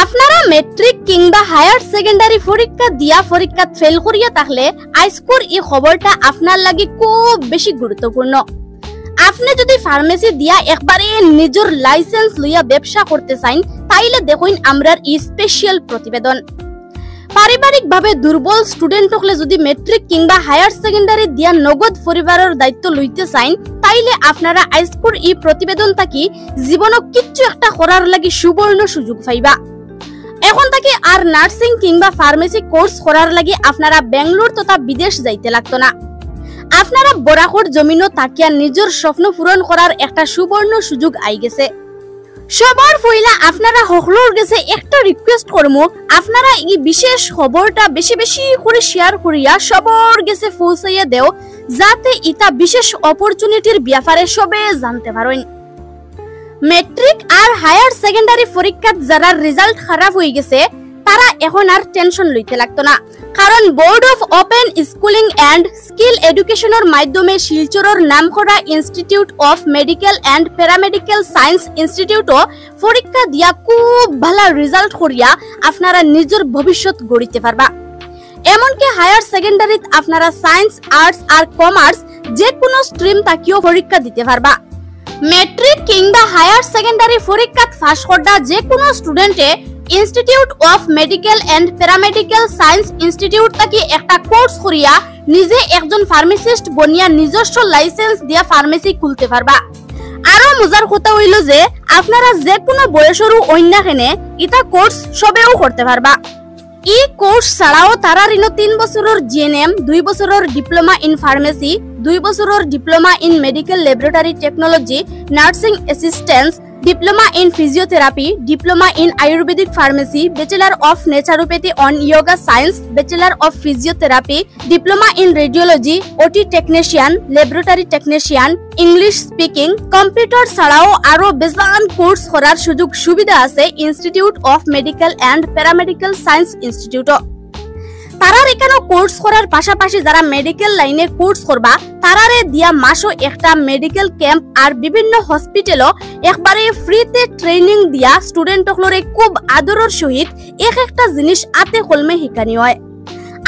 আপনারা মেট্রিক কিংবা higher secondary পরীক্ষা দিয়া পরীক্ষা ফেল করিয়া থাকলে আজকের এই খবরটা আপনার লাগি খুব বেশি গুরুত্বপূর্ণ। আপনি যদি ফার্মেসি দিয়া একবারে নিজের লাইসেন্স লইয়া ব্যবসা করতে চান তাইলে দেখুন আমরার এই স্পেশাল প্রতিবেদন। পারিবারিক ভাবে দুর্বল স্টুডেন্ট হলে যদি মেট্রিক কিংবা হায়ার সেকেন্ডারি দিয়া নগদ পরিবারের দায়িত্ব লইতে চান তাইলে আপনারা আজকের এই প্রতিবেদন থাকি জীবনক কিচ্ছু একটা করার লাগি সুবর্ণ সুযোগ পাইবা। এখন থেকে আর নার্সিং কিংবা ফার্মেসি কোর্স করার লাগি আপনারা বেঙ্গলোর তথা বিদেশ যাইতে লাগতো না। আপনারা বরাকর জমিনও তাকিয়া নিজের স্বপ্ন পূরণ করার একটা সুবর্ণ সুযোগ আই গেছে। সবার পয়লা আপনারা হকলোর গেছে একটা রিকোয়েস্ট করমু, আপনারা এই বিশেষ খবরটা বেশি বেশি করে শেয়ার করিয়া সবার গেছে পৌঁছাইয়া দেও, যাতে ইতা বিশেষ অপরচুনিটির ব্যাপারে সবে জানতে পারেন। মেট্রিক আর হায়ার সেকেন্ডারি পরীক্ষার যারা রেজাল্ট খারাপ হয়ে গেছে তারা এখন আর টেনশন লইতে লাগতো না, কারণ board of open schooling and skill এডুকেশনের মাধ্যমে শিলচরের নামকরা institute of medical and paramedical science ইনস্টিটিউটও পরীক্ষা দিয়া খুব ভালো রেজাল্ট করিয়া আপনারা নিজের ভবিষ্যৎ গড়িতে পারবা। এমনকি হায়ার সেকেন্ডারিত আপনারা সায়েন্স, আর্টস আর কমার্স যে কোনো স্ট্রিম তাকিও পরীক্ষা দিতে পারবা। মেট্রিক কিংবা হায়ার সেকেন্ডারি পরীক্ষা পাস করদা যে কোনো স্টুডেন্টে institute of medical and paramedical science institute থেকে একটা কোর্স করিয়া নিজে একজন ফার্মাসিস্ট বনিয়া নিজস্ব লাইসেন্স দিয়া ফার্মেসি খুলতে পারবা। আরো মজার কথা হইল যে আপনারা যে কোনো বয়সেরও অন্যখানে ইটা কোর্স সবেও করতে পারবা। এই কোর্স ছাড়াও তারা 3 বছরের জিএনএম, 2 বছরের ডিপ্লোমা ইন ফার্মেসি, 2 বছরের diploma in medical laboratory technology, nursing assistance, diploma in physiotherapy, diploma in ayurvedic pharmacy, bachelor of naturopathy on yoga science, bachelor of physiotherapy, diploma in radiology, OT technician, laboratory technician, English speaking, computer ছাড়াও আরো বেজান course করার সুযোগ সুবিধা আছে institute of medical and paramedical science ইনস্টিটিউটও। তারার এখানে কোর্স করার পাশাপাশি যারা মেডিকেল লাইনে কোর্স করবা তারারে দিয়া মাসও একটা মেডিকেল ক্যাম্প আর বিভিন্ন হসপিটালও একবারে ফ্রিতে ট্রেনিং দিয়া স্টুডেন্টগুলোরে খুব আদরের সহিত একটা জিনিস আতে কলমে শিখানি হয়।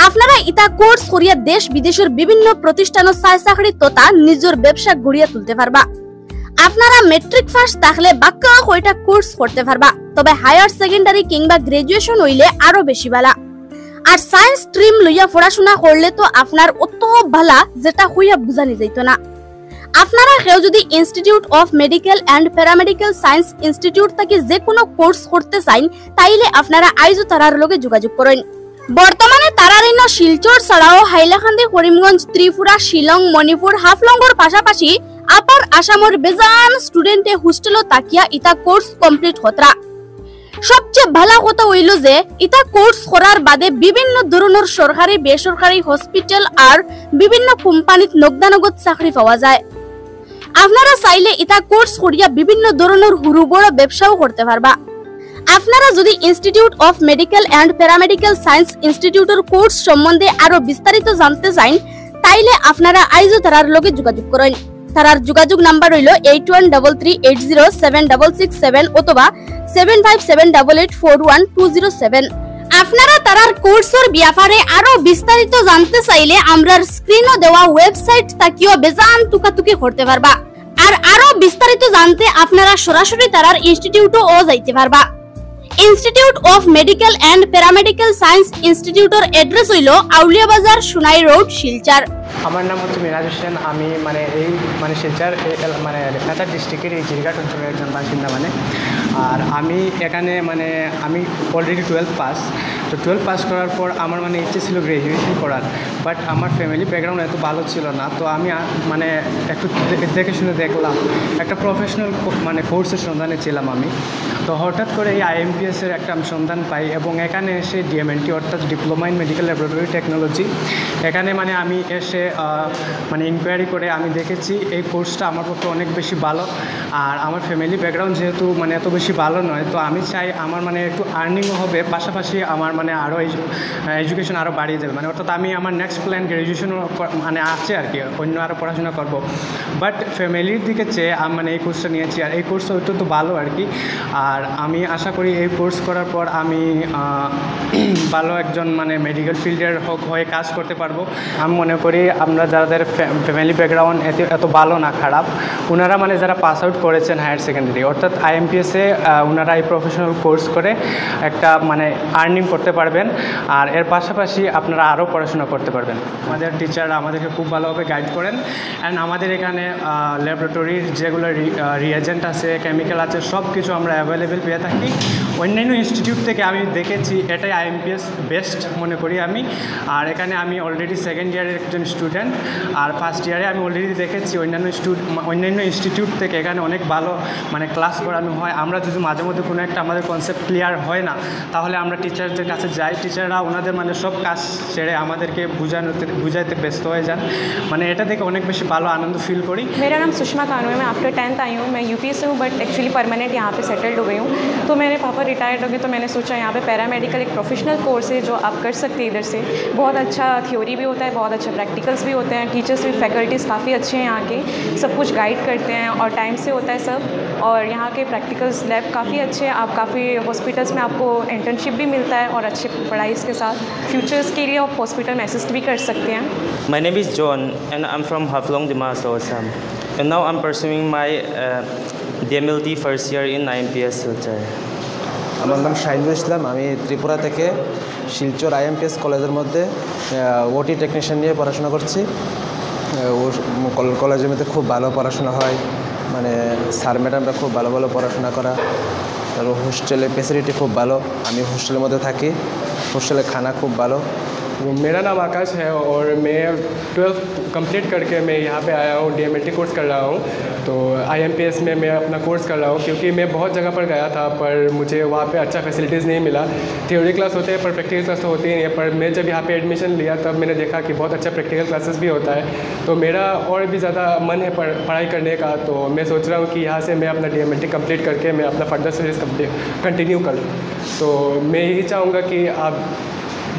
আপনারা ইটা কোর্স করিয়া দেশ বিদেশের বিভিন্ন প্রতিষ্ঠান চাকরি তথা নিজের ব্যবসা গড়িয়া তুলতে পারবা। আপনারা মেট্রিক পাস থাকলে বাক্কা কয়টা কোর্স করতে পারবা, তবে হায়ার সেকেন্ডারি কিংবা গ্রাজুয়েশন হইলে আরো বেশি ভালো। আর সায়েন্স স্ট্রিম লইয়া পড়াশোনা করলে তো আপনার অত ভালা যেটা হইয়া বুঝানি যাইত না। আপনারা কেউ যদি institute of medical and paramedical science institute থেকে যে কোনো কোর্স করতে চান তাইলে আপনারা আইজও তারার লগে যোগাযোগ করেন। বর্তমানে তারার ইন শিলচর ছাড়াও হাইলাকান্দি, করিমগঞ্জ, ত্রিপুরা, শিলং, মণিপুর, হাফলংগর পাশাপাশি আপার আসামের বেজান স্টুডেন্টে হোস্টেলও তাকিয়া ইটা কোর্স কমপ্লিট হতরা। সবচেয়ে ভালো কথা হইল যে ইটা কোর্স করার বাদে বিভিন্ন ধরনের সরকারি বেসরকারি হসপিটাল আর বিভিন্ন কোম্পানিত নগদানগদ চাকরি পাওয়া যায়। আপনারা চাইলে ইটা কোর্স করিয়া বিভিন্ন ধরনের হুরু বড় ব্যবসাও করতে পারবা। আপনারা যদি institute of medical and paramedical science ইনস্টিটিউটের কোর্স সম্বন্ধে আরো বিস্তারিত জানতে চান তাইলে আপনারা আইজও তারার লগে যোগাযোগ করেন। তারার যোগাযোগ নাম্বার হইল 8133807667 অথবা 7578841207। আপনারা তারার কোর্সের ব্যাপারে আরো বিস্তারিত জানতে চাইলে আমরার স্ক্রিনও দেওয়া ওয়েবসাইট তাকিও বেজান টুকাটুকি করতে পারবা। আর আরো বিস্তারিত জানতে আপনারা সরাসরি তারার ইনস্টিটিউটও যাইতে পারবা। Institute of medical and paramedical science ইনস্টিটিউটের অ্যাড্রেস হইল আউলিয়া বাজার, সোনাই রোড, শিলচর। আমার নাম হচ্ছে মিরাজ হোসেন। আমি শিলচর নেতার ডিস্ট্রিক্টের এই জিরঘাট অঞ্চলের একজন বাসিন্দা। আর আমি এখানে আমি অলরেডি 12 পাস। তো 12 পাস করার পর আমার ইচ্ছে ছিল গ্র্যাজুয়েশন করার, বাট আমার ফ্যামিলি ব্যাকগ্রাউন্ড এত ভালো ছিল না। তো আমি একটু দেখে শুনে দেখলাম একটা প্রফেশনাল কোর্সের সন্ধানে ছিলাম আমি। তো হঠাৎ করে এই IMPS-এর একটা সন্ধান পাই এবং এখানে এসে DMLT অর্থাৎ diploma in medical laboratory technology, এখানে আমি এসে ইনকোয়ারি করে আমি দেখেছি এই কোর্সটা আমার পক্ষে অনেক বেশি ভালো। আর আমার ফ্যামিলি ব্যাকগ্রাউন্ড যেহেতু এত বেশি ভালো নয়, তো আমি চাই আমার একটু আর্নিংও হবে, পাশাপাশি আমার আরও এডুকেশন আরও বাড়িয়ে যাবে। অর্থাৎ আমি আমার নেক্সট প্ল্যান গ্র্যাজুয়েশনও আছে আর কি, অন্য আরও পড়াশোনা করব। বাট ফ্যামিলির দিকে চেয়ে আমি এই কোর্সটা নিয়েছি। আর এই কোর্সটা অত্যন্ত ভালো আর কি। আর আর আমি আশা করি এই কোর্স করার পর আমি ভালো একজন মানে মেডিকেল ফিল্ডের হয়ে কাজ করতে পারবো। আমি মনে করি আমরা যাদের ফ্যামিলি ব্যাকগ্রাউন্ড এত ভালো না খারাপ, ওনারা মানে যারা পাস আউট করেছেন হায়ার সেকেন্ডারি অর্থাৎ IMPS-এ ওনারা এই প্রফেশনাল কোর্স করে একটা মানে আর্নিং করতে পারবেন। আর এর পাশাপাশি আপনারা আরও পড়াশোনা করতে পারবেন। আমাদের টিচাররা আমাদেরকে খুব ভালোভাবে গাইড করেন। অ্যান্ড আমাদের এখানে ল্যাবরেটরির যেগুলো রিয়েজেন্ট আছে, কেমিক্যাল আছে, সব কিছু আমরা অ্যাভেলেবেল পেয়ে থাকি। অন্যান্য ইনস্টিটিউট থেকে আমি দেখেছি এটাই IMPS বেস্ট মনে করি আমি। আর এখানে আমি অলরেডি সেকেন্ড ইয়ারের একজন স্টুডেন্ট, আর ফার্স্ট ইয়ারে আমি অলরেডি দেখেছি অন্যান্য ইনস্টিটিউট থেকে এখানে অনেক ভালো মানে ক্লাস করানো হয়। আমরা যদি মাঝে মধ্যে কোনো একটা আমাদের কনসেপ্ট ক্লিয়ার হয় না, তাহলে আমরা টিচারদের কাছে যাই। টিচাররা ওনাদের মানে সব কাজ ছেড়ে আমাদেরকে বুঝাইতে ব্যস্ত হয়ে যান। মানে এটা দেখে অনেক বেশি ভালো আনন্দ ফিল করি। मेरा नाम सुषमा कानू है। मैं आफ्टर 10th आई हूँ। मैं यूपी से हूँ, बट एक्चुअली परमानेंट यहाँ पे सेटल्ड हो गई हूँ। तो मेरे पापा रिटायर्ड हो गए, तो मैंने सोचा यहाँ पे पैरामेडिकल एक प्रोफेशनल कोर्स है जो आप कर सकते हैं इधर से। बहुत अच्छा थ्योरी भी होता है, बहुत अच्छा प्रैक्टिकल्स भी होते हैं, टीचर्स भी, फैकल्टीज़ काफ़ी अच्छे हैं यहाँ के, सब कुछ गाइड करते हैं और टाइम से होता है सब। और यहाँ के प्रैक्टिकल्स लैब काफ़ी अच्छे हैं। आप काफ़ी हॉस्पिटल्स में आपको इंटर्नशिप भी मिलता है और अच्छे पढ़ाई के साथ फ्यूचर्स के लिए आप हॉस्पिटल में असिस्ट भी कर सकते हैं। My name is John and I'm from Haflong, Dimastro, Assam. And now I'm pursuing my DMLT first year in IMPS Silchar. আমার নাম শাহিনুল ইসলাম। আমি ত্রিপুরা থেকে শিলচর IMPS কলেজের মধ্যে ওটি টেকনিশিয়ান নিয়ে পড়াশোনা করছি। কলেজের মধ্যে খুব ভালো পড়াশোনা হয়, মানে স্যার ম্যাডামরা খুব ভালো ভালো পড়াশোনা করা। আর হোস্টেলে ফেসিলিটি খুব ভালো। আমি হোস্টেলের মধ্যে থাকি, হোস্টেলে খানা খুব ভালো। मेरा नाम आकाश है और मैं 12th कंप्लीट करके मैं यहाँ पे आया हूँ, DMLT कोर्स कर रहा हूँ। तो IMPS में मैं अपना कोर्स कर रहा हूँ, क्योंकि मैं बहुत जगह पर गया था पर मुझे वहाँ पे अच्छा फैसिलिटीज़ नहीं मिला। थ्योरी क्लास होते हैं पर प्रैक्टिकल क्लास तो होती ही नहीं है। पर मैं जब यहाँ पे एडमिशन लिया तब मैंने देखा कि बहुत अच्छा प्रैक्टिकल क्लासेस भी होता है। तो मेरा और भी ज़्यादा मन है पढ़ाई करने का। तो मैं सोच रहा हूँ कि यहाँ से मैं अपना DMLT कंप्लीट करके मैं अपना फर्दर स्टडीज़ कंटिन्यू करूँ। तो मैं यही चाहूँगा कि आप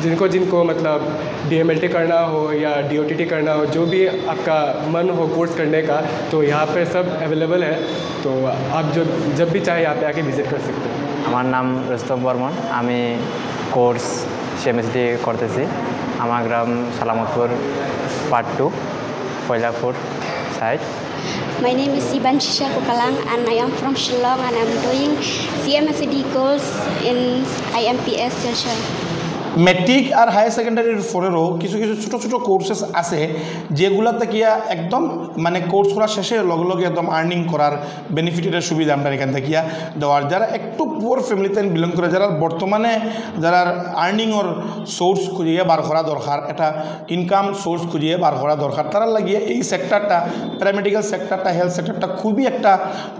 जिनको मतलब DMLT करना हो या DOTT करना हो, जो भी आपका मन हो कोर्स करने का, तो यहाँ पर सब अवेलेबल है। तो आप जब भी चाहे यहाँ पे आके विजिट कर सकते हैं। আমার নাম রুস্তম বর্মন। আমি কোর্স CMSD করতেছি। আমার গ্রাম Salamatpur part 2 Foylapur side. My name is Siban Shisha Kukalang and I am from Shillong and I am doing CMSD course in IMPS Silchar. Matric আর হায়ার সেকেন্ডারির পরেরও কিছু কিছু ছোটো ছোটো কোর্সেস আছে যেগুলোতে গিয়া একদম মানে কোর্স করার শেষে লগে লগে একদম আর্নিং করার বেনিফিটের সুবিধা আমরা এখান থেকে দেওয়ার। যারা একটু পুয়ার ফ্যামিলিতে বিলং করে, যারা বর্তমানে যারা আর্নিংয়ের সোর্স খুঁজিয়ে বার করা দরকার, একটা ইনকাম সোর্স খুঁজিয়ে বার করা দরকার, তারা লাগিয়ে এই সেক্টরটা, প্যারামেডিক্যাল সেক্টরটা, হেলথ সেক্টরটা খুবই একটা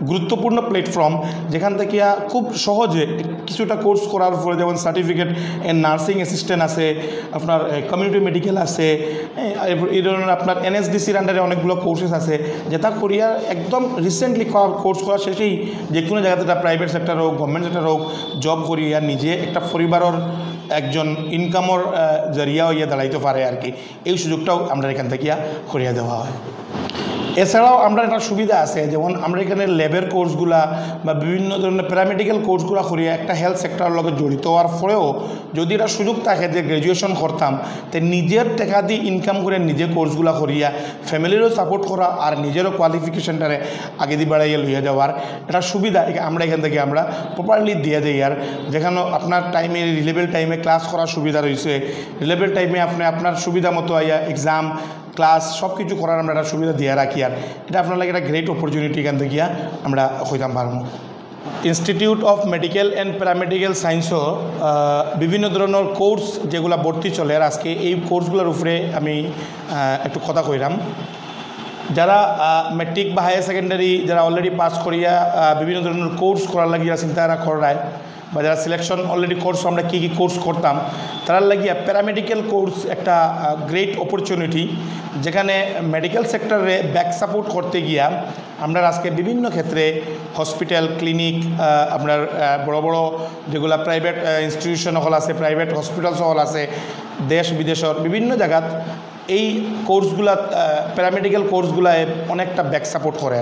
গুরুত্বপূর্ণ প্ল্যাটফর্ম, যেখান থেকে খুব সহজে কিছুটা কোর্স করার পরে যেমন সার্টিফিকেট এন নার্সিং অ্যাসিস্ট্যান্ট আছে, আপনার কমিউনিটি মেডিকেল আছে, এই ধরনের আপনার NSDCর আন্ডারে অনেকগুলো কোর্সেস আছে, যেটা করিয়া একদম রিসেন্টলি কোর্স করা শেষেই যে কোনো জায়গাতে একটা প্রাইভেট সেক্টর হোক, গভর্নমেন্ট সেক্টর হোক, জব করিয়া নিজে একটা পরিবারের একজন ইনকামর জরিয়া হইয়া দাঁড়াইতে পারে আর কি। এই সুযোগটাও আমরা এখান থেকে করিয়া দেওয়া হয়। এছাড়াও আমরা একটা সুবিধা আছে, যেমন আমরা এখানে ল্যাবের কোর্সগুলা বা বিভিন্ন ধরনের প্যারামেডিক্যাল কোর্সগুলো করিয়া একটা হেলথ সেক্টরের লগে জড়িত হওয়ার পরেও যদি এটা সুযোগ থাকে যে গ্র্যাজুয়েশন করতাম, তো নিজের টাকা দিয়ে ইনকাম করে নিজে কোর্সগুলো করিয়া ফ্যামিলিরও সাপোর্ট করা আর নিজেরও কোয়ালিফিকেশনটারে আগে দিয়ে বাড়াইয়া লইয়া যাওয়ার একটা সুবিধা আমরা এখান থেকে আমরা প্রপারলি দিয়ে দিই। আর যেখানে আপনার টাইমে রিলেবেল টাইমে ক্লাস করার সুবিধা রয়েছে, রিলেবেল টাইমে আপনি আপনার সুবিধা মতো আইয়া এক্সাম ক্লাস সব কিছু করার আমরা একটা সুবিধা দিয়ে রাখি। আর এটা আপনার লাগে একটা গ্রেট অপরচুনিটি এখান থেকে আমরা হইতাম পারবো। Institute of medical and paramedical সায়েন্সও বিভিন্ন ধরনের কোর্স যেগুলো ভর্তি চলে, আর আজকে এই কোর্সগুলোর উপরে আমি একটু কথা কইলাম। যারা মেট্রিক বা হায়ার সেকেন্ডারি যারা অলরেডি পাস করিয়া বিভিন্ন ধরনের কোর্স করার লাগিয়া চিন্তাধারা করায়, বা যারা সিলেকশন অলরেডি কোর্স আমরা কী কী কোর্স করতাম তার লাগিয়া প্যারামেডিক্যাল কোর্স একটা গ্রেট অপরচুনিটি, যেখানে মেডিকেল সেক্টরে ব্যাক সাপোর্ট করতে গিয়া আমরা আজকে বিভিন্ন ক্ষেত্রে হসপিটাল, ক্লিনিক, আপনার বড় বড় যেগুলো প্রাইভেট ইনস্টিটিউশন হল আছে, প্রাইভেট হসপিটাল হল আছে, দেশ বিদেশের বিভিন্ন জায়গাত এই কোর্সগুলা প্যারামেডিক্যাল কোর্সগুলায় অনেকটা ব্যাক সাপোর্ট করে।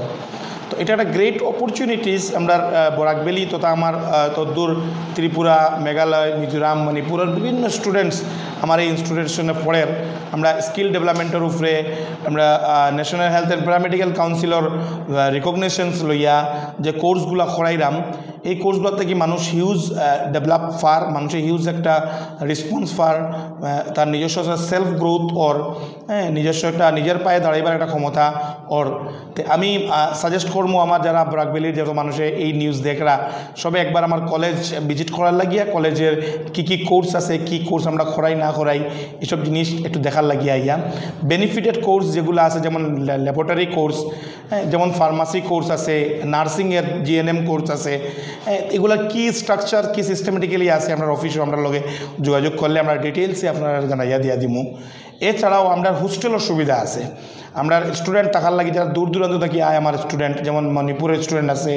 তো এটা একটা গ্রেট অপরচুনিটিস আমরা বরাক ভ্যালি তথা আমার তদ্দূর ত্রিপুরা, মেঘালয়, মিজোরাম, মণিপুরের বিভিন্ন স্টুডেন্টস আমার এই ইনস্টিটিউশনে পড়ের। আমরা স্কিল ডেভেলপমেন্টের উপরে আমরা ন্যাশনাল হেলথ অ্যান্ড প্যারামেডিক্যাল কাউন্সিলর রিকগনিশনস লইয়া যে কোর্সগুলো করাইলাম, এই কোর্সগুলো থেকে মানুষ হিউজ ডেভেলপ ফার, মানুষের হিউজ একটা রেসপন্স ফার, তার নিজস্ব সেলফ গ্রোথ ওর, নিজস্ব একটা নিজের পায়ে দাঁড়াইবার একটা ক্ষমতা ওর। তো আমি সাজেস্ট করবো আমার যারা বরাক ভ্যালির যত মানুষে এই নিউজ দেখরা সবে একবার আমার কলেজ ভিজিট করার লাগিয়া, কলেজের কি কোর্স আছে, কি কোর্স আমরা করাই না করাই, এসব জিনিস একটু দেখার লাগিয়া ইয়া। বেনিফিটেড কোর্স যেগুলো আছে যেমন ল্যাবরেটরি কোর্স, যেমন ফার্মাসি কোর্স আছে, নার্সিংয়ের জিএনএম কোর্স আছে, এগুলো কি স্ট্রাকচার কি সিস্টেমেটিক্যালি আছে আপনার অফিসে আমরা লগে যোগাযোগ করলে আমরা ডিটেলসে আপনারা জানাইয়া দিয়া দিমু। এছাড়াও আমরা হোস্টেলের সুবিধা আছে। আমরা স্টুডেন্ট থাকার লাগে যারা দূর দূরান্ত থেকে আয় আমার স্টুডেন্ট, যেমন মণিপুরের স্টুডেন্ট আছে,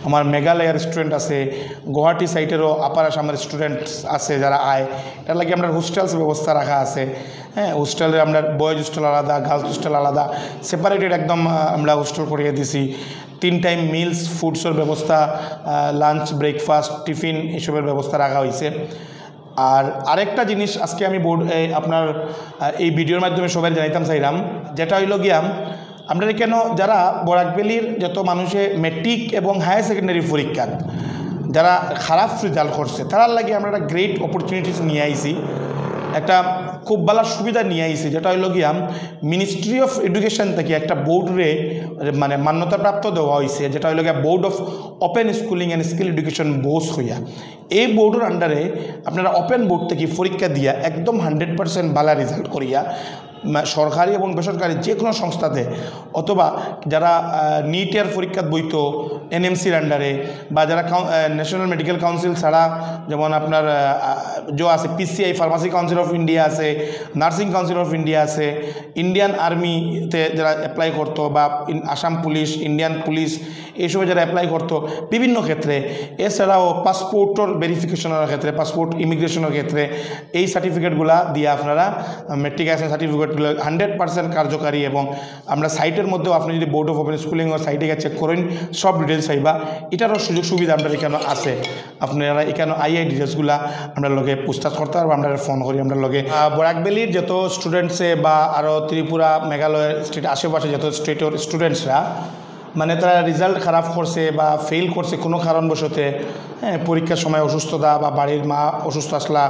আমার মেঘালয়ের স্টুডেন্ট আছে, গুয়াহাটি সাইটেরও আপার আসামের স্টুডেন্ট আছে যারা আয়, এটার লাগে আমরা হোস্টেলস ব্যবস্থা রাখা আছে। হোস্টেলে আমরা বয়েজ হোস্টেল আলাদা, গার্লস হোস্টেল আলাদা, সেপারেটেড একদম আমরা হোস্টেল করিয়ে দিছি। 3 টাইম মিলস ফুডসের ব্যবস্থা, লাঞ্চ, ব্রেকফাস্ট, টিফিন এসবের ব্যবস্থা রাখা হয়েছে। আর আরেকটা জিনিস আজকে আমি আপনার এই ভিডিওর মাধ্যমে সবাই জানাইতাম চাইলাম, যেটা হইল গিয়া আমরা কেন যারা বরাক ভ্যালির যত মানুষে মেট্রিক এবং হায়ার সেকেন্ডারি পরীক্ষা যারা খারাপ রেজাল্ট করছে তার লাগে আমরা একটা গ্রেট অপরচুনিটিস নিয়ে আইছি, একটা খুব ভালো সুবিধা নিয়ে আইছি, যেটা হইল গিয়া মিনিস্ট্রি অফ এডুকেশন থেকে একটা বোর্ডরে মানে মান্যতাপ্রাপ্ত দেওয়া হয়েছে, যেটা হইল গিয়া board of open schooling and skill education Bose হইয়া। এই বোর্ডের আন্ডারে আপনারা ওপেন বোর্ড থেকে পরীক্ষা দিয়া একদম 100% ভালো রেজাল্ট করিয়া সরকারি এবং বেসরকারি যে কোনো সংস্থাতে, অথবা যারা নিটের পরীক্ষা বইত এনএমসির আন্ডারে, বা যারা ন্যাশনাল মেডিকেল কাউন্সিল ছাড়া যেমন আপনার যে আছে PCI pharmacy council of India আছে, নার্সিং কাউন্সিল অফ ইন্ডিয়া আছে, ইন্ডিয়ান আর্মিতে যারা অ্যাপ্লাই করতো, বা আসাম পুলিশ, ইন্ডিয়ান পুলিশ এইসবে যারা অ্যাপ্লাই করতো বিভিন্ন ক্ষেত্রে, এছাড়াও পাসপোর্টের ভেরিফিকেশনের ক্ষেত্রে, পাসপোর্ট ইমিগ্রেশনের ক্ষেত্রে এই সার্টিফিকেটগুলা দিয়ে আপনারা মেট্রিকুলেশন সার্টিফিকেটগুলো 100% কার্যকারী। এবং আমরা সাইটের মধ্যেও আপনি যদি বোর্ড অফ ওপেন স্কুলিংয়ের সাইটে গিয়ে চেক করেন সব ডিটেলস চাইবা, এটারও সুযোগ সুবিধা আমরা এখানে আছে। আপনারা এখানে আইআই ডিটেলসগুলা আমরা লগে পুস্তাছ করতে পারবো, আমরা ফোন করি আমরা লগে। বরাক ভ্যালির যত স্টুডেন্টসে বা আরও ত্রিপুরা, মেঘালয় স্টেট আশেপাশে যত স্টেটের স্টুডেন্টসরা মানে তারা রেজাল্ট খারাপ করছে বা ফেল করছে কোনো কারণবশতে, পরীক্ষার সময় অসুস্থতা বা বাড়ির মা অসুস্থ আসলা,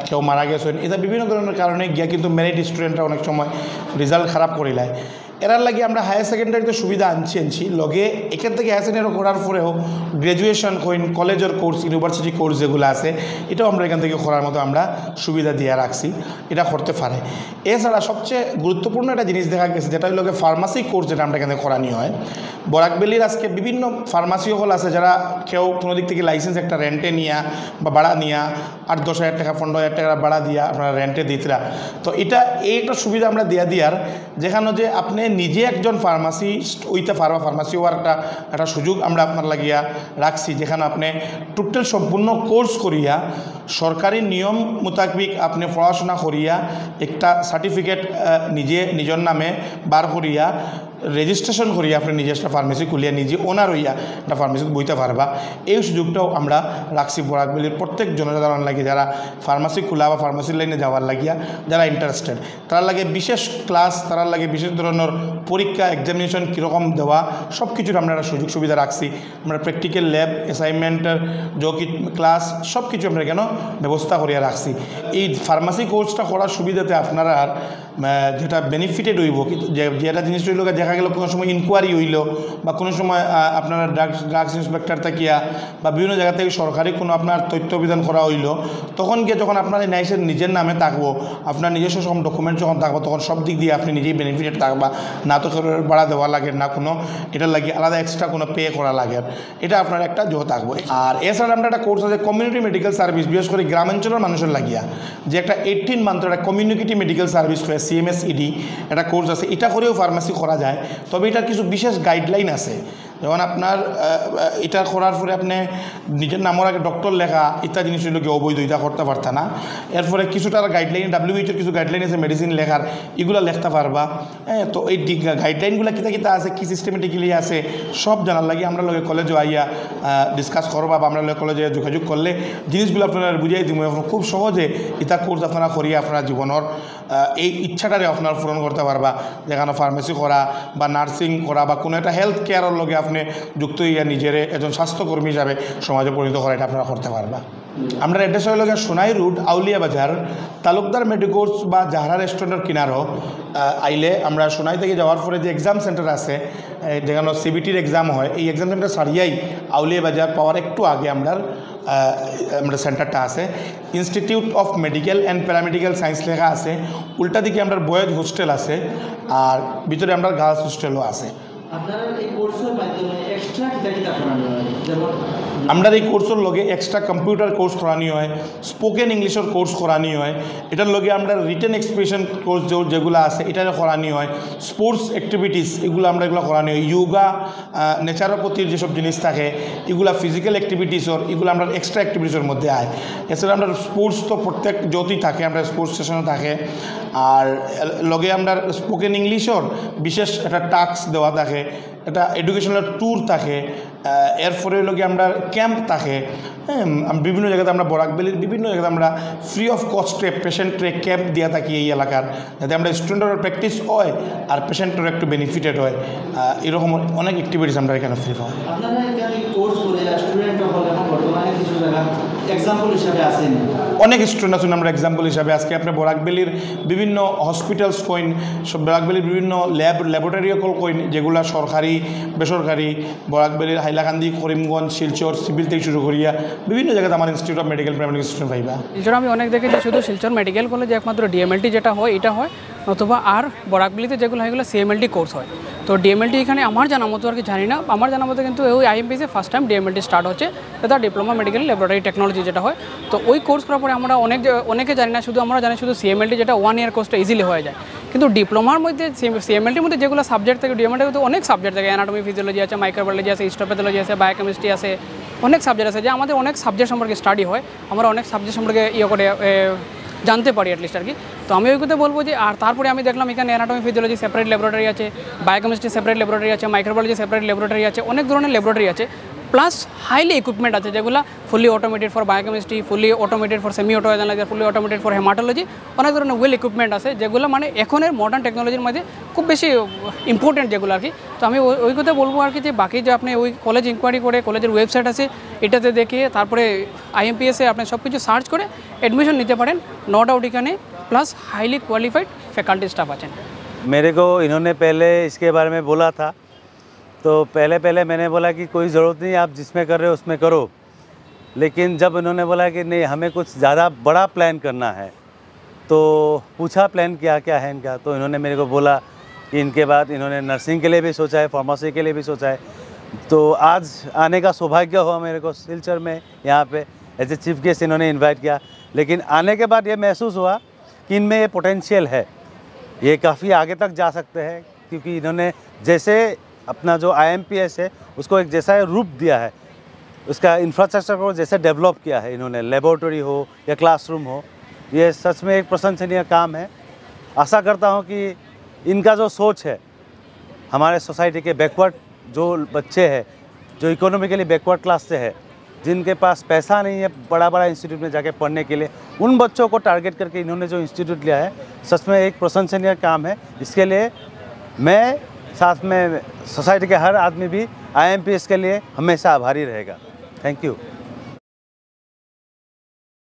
কেউ মারা গেছেন, এটা বিভিন্ন ধরনের কারণে গিয়া কিন্তু মেরিট স্টুডেন্টরা অনেক সময় রেজাল্ট খারাপ করিলায়। এরার লাগে আমরা হায়ার সেকেন্ডারিতে সুবিধা আনছি লগে এখান থেকে হায়ার সেকেন্ডারি করার পরেও গ্র্যাজুয়েশন কইন, কলেজের কোর্স, ইউনিভার্সিটি কোর্স যেগুলো আছে এটাও আমরা এখান থেকে করার মতো আমরা সুবিধা দিয়ে রাখছি, এটা করতে পারে। এছাড়া সবচেয়ে গুরুত্বপূর্ণ একটা জিনিস দেখা গেছে, যেটা হলো ফার্মাসি কোর্স, যেটা আমরা এখান থেকে করানি হয়। বরাক ভ্যালির আজকে বিভিন্ন ফার্মাসি হল আছে, যারা কেউ কোনো দিক থেকে লাইসেন্স একটা রেন্টে নিয়া বা ভাড়া নিয়া 8-10 হাজার টাকা 15 হাজার টাকা ভাড়া দিয়া আপনারা রেন্টে দিতরা। তো এটা এই একটা সুবিধা আমরা দিয়ার, যেখানে যে আপনি নিজে একজন ফার্মাসিস্ট হইতে পারবা, ফার্মাসি হওয়ার একটা সুযোগ আমরা আপনার লাগিয়া রাখছি, যেখানে আপনি টোটাল সম্পূর্ণ কোর্স করিয়া সরকারি নিয়ম মোতাবেক আপনি পড়াশোনা করিয়া একটা সার্টিফিকেট নিজের নামে বার করিয়া রেজিস্ট্রেশন করিয়া আপনি নিজে একটা ফার্মেসি খুলিয়া নিজে ওনার হইয়া একটা ফার্মেসি বইতে পারবা। এই সুযোগটাও আমরা রাখছি বরাক ভ্যালির প্রত্যেক জনসাধারণ লাগে, যারা ফার্মাসি খোলা বা ফার্মাসির লাইনে যাওয়ার লাগিয়া যারা ইন্টারেস্টেড, তারা লাগে বিশেষ ক্লাস, তারা লাগে বিশেষ ধরনের পরীক্ষা, এক্সামিনেশন কীরকম দেওয়া সব কিছুর আমরা একটা সুযোগ সুবিধা রাখছি। আমরা প্র্যাকটিক্যাল ল্যাব, অ্যাসাইনমেন্টের ক্লাস সব কিছু আমরা কেন ব্যবস্থা করিয়া রাখছি। এই ফার্মাসি কোর্সটা করার সুবিধাতে আপনারা যেটা বেনিফিটেড হইব, যেটা জিনিস হইল দেখা গেল কোনো সময় ইনকোয়ারি হইল, বা কোনো সময় আপনারা ড্রাগস ইন্সপেক্টর থাকিয়া বা বিভিন্ন জায়গা থেকে সরকারি কোনো আপনার তথ্য বিধান করা হইল, তখন গিয়ে যখন আপনার নাইসের নিজের নামে থাকবো, আপনার নিজস্ব সব ডকুমেন্ট যখন থাকবো, তখন সব দিক দিয়ে আপনি নিজেই বেনিফিটেড থাকবা, না তো ভাড়া দেওয়া লাগে, না কোনো এটার লাগে আলাদা এক্সট্রা কোনো পে করা লাগে, এটা আপনার একটা জোর থাকবো। আর এছাড়া আমরা একটা কোর্স আছে কমিউনিটি মেডিকেল সার্ভিস, বিশেষ করে গ্রামাঞ্চলের মানুষের লাগিয়া, যে একটা 18 মান্থের একটা কমিউনিটি মেডিকেল সার্ভিস হয়ে CMSED একটা কোর্স আছে, এটা করেও ফার্মাসি করা যায়। তবে এটার কিছু বিশেষ গাইডলাইন আছে, যেমন আপনার এটা করার পরে আপনি নিজের নামের আগে ডক্টর লেখা ইত্যাদি জিনিস হইল কি অবৈধ, এটা করতে পারত না। এরপরে কিছুটা গাইডলাইন WHO কিছু গাইডলাইন আছে মেডিসিন লেখার, এগুলো লিখতে পারবা। হ্যাঁ, তো এই গাইডলাইনগুলো কিতা কিতা আছে, কি সিস্টেমেটিক্যালি আছে, সব জানার লাগে আমরা লগে কলেজে আইয়া ডিসকাস করবা বা আমরা লগে কলেজে যোগাযোগ করলে জিনিসগুলো আপনারা বুঝাই দিব। খুব সহজে এটা কোর্স আপনারা করিয়া আপনারা জীবনের এই ইচ্ছাটারে আপনার পূরণ করতে পারবা, যেখানে ফার্মেসি করা বা নার্সিং করা বা কোনো একটা হেলথ কেয়ারের লগে আপনি যুক্ত হইয়া নিজের একজন স্বাস্থ্যকর্মী হিসাবে সমাজে পরিণত করা, এটা আপনারা করতে পারবা। আমরা অ্যাড্রেস হয়ে লগে সোনাই রোড, আউলিয়া বাজার, তালুকদার মেডিকোর্স বা জাহরা রেস্টুরেন্টের কিনারও আইলে আমরা সোনাই থেকে যাওয়ার পরে যে এক্সাম সেন্টার আছে, যেখানে CBTর এক্সাম হয়, এই এক্সাম সেন্টার সারিয়াই আউলিয়া বাজার পাওয়ার একটু আগে আমরা সেন্টারটা আছে। Institute of medical and paramedical science লেখা আছে। উল্টা দিকে আমরা বয়েজ হোস্টেল আছে, আর ভিতরে আমরা গার্লস হোস্টেলও আছে। আমরা এই কোর্সের লগে এক্সট্রা কম্পিউটার কোর্স করানি হয়, স্পোকেন ইংলিশের কোর্স করানি হয়, এটার লগে আমরা রিটেন এক্সপ্রেশন কোর্স যেগুলো আছে এটা করানি হয়, স্পোর্টস অ্যাক্টিভিটিস এগুলো আমরা এগুলো করানি হয়, যোগা, নেচারের প্রতি যেসব জিনিস থাকে এগুলো, ফিজিক্যাল অ্যাক্টিভিটিসর এগুলো আমরা এক্সট্রা অ্যাক্টিভিটিসের মধ্যে আয়। এছাড়া আমরা স্পোর্টস তো প্রত্যেক যতই থাকে, আমরা স্পোর্টস সেশনও থাকে, আর লগে আমরা স্পোকেন ইংলিশের বিশেষ একটা টাস্ক দেওয়া থাকে, একটা এডুকেশনাল ট্যুর থাকে, এরপরে লগে আমরা ক্যাম্প থাকে। হ্যাঁ, বিভিন্ন জায়গাতে আমরা বরাকবেলির বিভিন্ন জায়গাতে আমরা ফ্রি অফ কস্টে পেশেন্টরে ক্যাম্প দিয়ে থাকি এই এলাকার, যাতে আমরা স্টুডেন্টের প্র্যাকটিস হয় আর পেশেন্টের একটু বেনিফিটেড হয়। এরকম অনেক অ্যাক্টিভিটিস আমরা এখানে ফ্রি পাই। অনেক স্টুডেন্ট আছেন আমরা এক্সাম্পল হিসাবে। আজকে আপনি বরাকবেলির বিভিন্ন হসপিটালস কইন, বরাকবেলির বিভিন্ন ল্যাবরেটরিও কইন, যেগুলো সরকারি বেসরকারি, বরাকবেলির হাইলাকান্দি, করিমগঞ্জ, শিলচর, সিভিল থেকে শুরু করিয়া বিভিন্ন জায়গাতে আমার institute of medical paramedical student পাইবা। শিলচর আমি অনেক দেখেছি শুধু শিলচর মেডিকেল কলেজে একমাত্র DMLT যেটা হয় এটা হয়, নতুবা আর বরাকবেলিতে যেগুলো হয় এগুলো CMLT কোর্স হয়। তো DMLT এখানে আমার জানা মতো আর কি জানি না, আমার জানা মতো কিন্তু ওই IMPSে ফার্স্ট টাইম DMLT স্টার্ট হচ্ছে, এটা ডিপ্লোমা মেডিকেল ল্যাবরেটরি টেকনোলজি যেটা হয়। তো ওই কোর্স করার পরে আমরা অনেকে জানি না, শুধু আমরা জানি শুধু CMLT যেটা 1 ইয়ার কোর্সটা ইজিলি হয়ে যায়। কিন্তু ডিপ্লোমার মধ্যে CMLTর মধ্যে যেগুলো সাবজেক্ট থাকে, DMLTর মধ্যে অনেক সাবজেক্ট থাকে, অ্যানাটমি ফিজিওলজি আছে, মাইক্রোবায়োলজি আছে, হিস্টোপ্যাথোলজি আছে, বায়োকেমিস্ট্রি আছে, অনেক সাবজেক্ট আছে, যে আমাদের অনেক সাবজেক্ট সম্পর্কে স্টাডি হয়, আমরা অনেক সাবজেক্ট সম্পর্কে করে জানতে পারি অ্যাটলিস্ট আর কি। তো আমি ওই কথা বলবো যে, আর তারপরে আমি দেখলাম এখানে অ্যানাটমি ফিজিওলজি সেপারেট ল্যাবরেটরি আছে, বায়োকেমিস্ট্রি সেপারেট ল্যাবরেটরি আছে, মাইক্রোবায়োলজি সেপারেট ল্যাবরেটরি আছে, অনেক ধরনের ল্যাবরেটরি আছে, প্লাস হাইলি ইকুইপমেন্ট আছে যেগুলো fully automated for biochemistry, fully automated for semi auto analyser, fully automated for haematology, অনেক ধরনের ওয়েল ইকুইপমেন্ট আছে যেগুলো মানে এখনের মডার্ন টেকনোলজির মধ্যে খুব বেশি ইম্পর্টেন্ট যেগুলো আর কি। তো আমি ওই কথা বলবো আর কি, যে বাকি যে আপনি ওই কলেজ ইনকোয়ারি করে, কলেজের ওয়েবসাইট আছে এটাতে দেখিয়ে তারপরে IMPSে আপনি সব কিছু সার্চ করে অ্যাডমিশন নিতে পারেন। নো ডাউট এখানে plus highly qualified faculty staff आते हैं। मेरे को इन्होंने पहले इसके बारे में बोला था, तो पहले मैंने बोला कि कोई ज़रूरत नहीं, आप जिसमें कर रहे हो उसमें करो। लेकिन जब इन्होंने बोला कि नहीं हमें कुछ ज़्यादा बड़ा प्लान करना है, तो पूछा प्लान क्या है इनका, तो इन्होंने मेरे को बोला कि इनके बाद इन्होंने नर्सिंग के लिए भी सोचा है, फार्मेसी के लिए भी सोचा है। तो आज आने का सौभाग्य हुआ मेरे को सिलचर में, यहाँ पे एज ए चीफ गेस्ट इन्होंने इन्वाइट किया। लेकिन आने के बाद ये महसूस हुआ कि इनमें ये पोटेंशियल है, ये काफ़ी आगे तक जा सकते हैं, क्योंकि इन्होंने जैसे अपना जो IMPS है उसको एक जैसा रूप दिया है, उसका इंफ्रास्ट्रक्चर को जैसे डेवलप किया है इन्होंने, लेबोरेटरी हो या क्लासरूम हो, ये सच में एक प्रशंसनीय काम है। आशा करता हूँ कि इनका जो सोच है, हमारे सोसाइटी के बैकवर्ड जो बच्चे हैं, जो इकोनॉमिकली बैकवर्ड क्लास से है, जिनके पास पैसा नहीं है बड़ा इंस्टीट्यूट में जाके पढ़ने के लिए, उन बच्चों को टारगेट करके इन्होंने जो इंस्टीट्यूट लिया है सच में एक प्रशंसनीय काम है। इसके लिए मैं साथ में सोसाइटी के हर आदमी भी IMPS के लिए हमेशा आभारी रहेगा। Thank you.